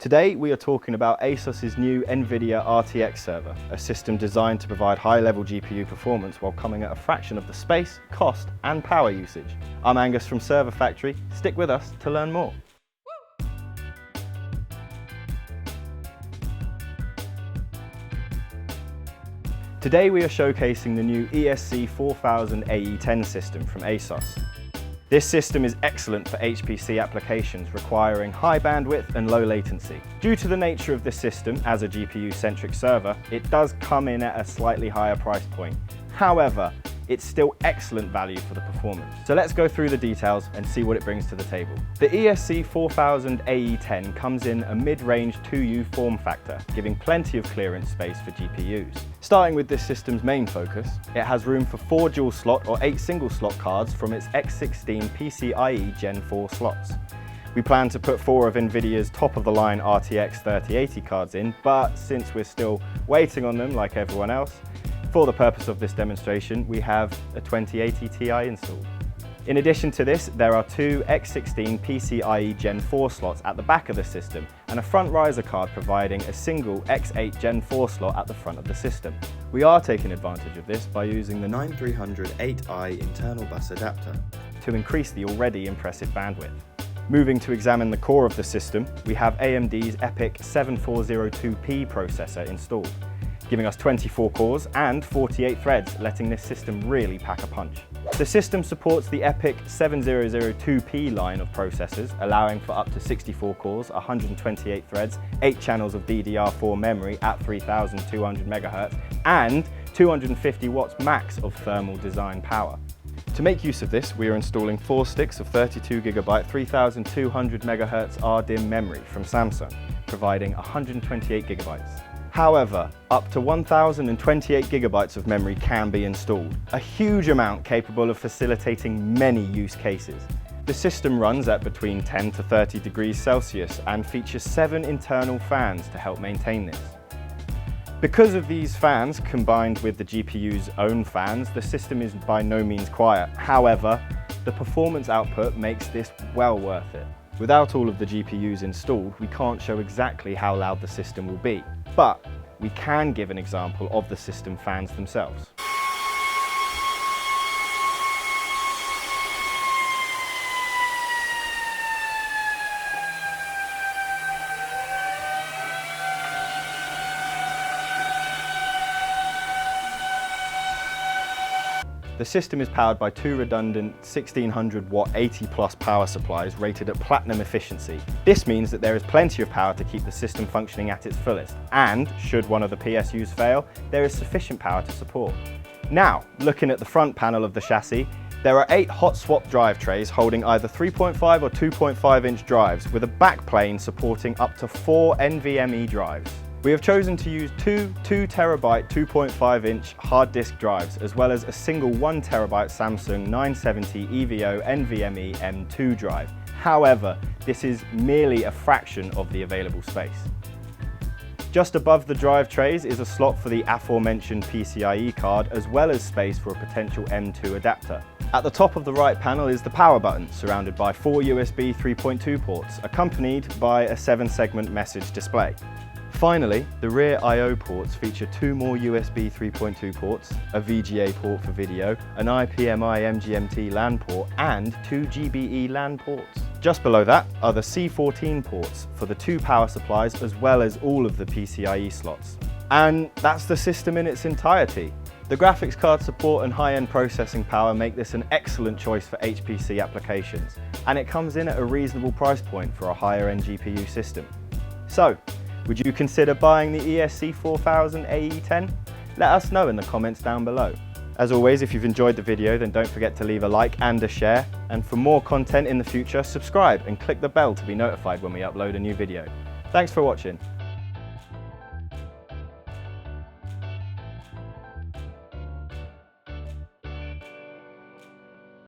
Today we are talking about ASUS's new NVIDIA RTX server, a system designed to provide high-level GPU performance while coming at a fraction of the space, cost and power usage. I'm Angus from Server Factory. Stick with us to learn more. Today we are showcasing the new ESC4000A-E10 system from ASUS. This system is excellent for HPC applications requiring high bandwidth and low latency. Due to the nature of this system as a GPU-centric server, it does come in at a slightly higher price point. However, it's still excellent value for the performance. So let's go through the details and see what it brings to the table. The ESC4000A-E10 comes in a mid-range 2U form factor, giving plenty of clearance space for GPUs. Starting with this system's main focus, it has room for 4 dual slot or 8 single slot cards from its X16 PCIe Gen 4 slots. We plan to put 4 of NVIDIA's top-of-the-line RTX 3080 cards in, but since we're still waiting on them like everyone else, for the purpose of this demonstration, we have a 2080 Ti installed. In addition to this, there are 2 X16 PCIe Gen 4 slots at the back of the system and a front riser card providing a single X8 Gen 4 slot at the front of the system. We are taking advantage of this by using the 9308i internal bus adapter to increase the already impressive bandwidth. Moving to examine the core of the system, we have AMD's EPYC 7402P processor installed, giving us 24 cores and 48 threads, letting this system really pack a punch. The system supports the EPYC 7002P line of processors, allowing for up to 64 cores, 128 threads, 8 channels of DDR4 memory at 3200 MHz, and 250 watts max of thermal design power. To make use of this, we are installing 4 sticks of 32GB 3200 MHz RDIMM memory from Samsung, providing 128 GB. However, up to 1028 GB of memory can be installed, a huge amount capable of facilitating many use cases. The system runs at between 10 to 30 degrees Celsius and features 7 internal fans to help maintain this. Because of these fans, combined with the GPU's own fans, the system is by no means quiet. However, the performance output makes this well worth it. Without all of the GPUs installed, we can't show exactly how loud the system will be, but we can give an example of the system fans themselves. The system is powered by 2 redundant 1600 watt 80+ power supplies rated at platinum efficiency. This means that there is plenty of power to keep the system functioning at its fullest, and should one of the PSUs fail, there is sufficient power to support. Now, looking at the front panel of the chassis, there are 8 hot swap drive trays holding either 3.5 or 2.5 inch drives with a backplane supporting up to 4 NVMe drives. We have chosen to use 2 2TB 2.5 inch hard disk drives, as well as a single 1TB Samsung 970 EVO NVMe M2 drive. However, this is merely a fraction of the available space. Just above the drive trays is a slot for the aforementioned PCIe card, as well as space for a potential M2 adapter. At the top of the right panel is the power button, surrounded by 4 USB 3.2 ports, accompanied by a 7-segment message display. Finally, the rear I/O ports feature 2 more USB 3.2 ports, a VGA port for video, an IPMI MGMT LAN port, and 2 GBE LAN ports. Just below that are the C14 ports for the 2 power supplies, as well as all of the PCIe slots. And that's the system in its entirety. The graphics card support and high-end processing power make this an excellent choice for HPC applications, and it comes in at a reasonable price point for a higher-end GPU system. So, would you consider buying the ESC4000A-E10? Let us know in the comments down below. As always, if you've enjoyed the video, then don't forget to leave a like and a share. And for more content in the future, subscribe and click the bell to be notified when we upload a new video. Thanks for watching.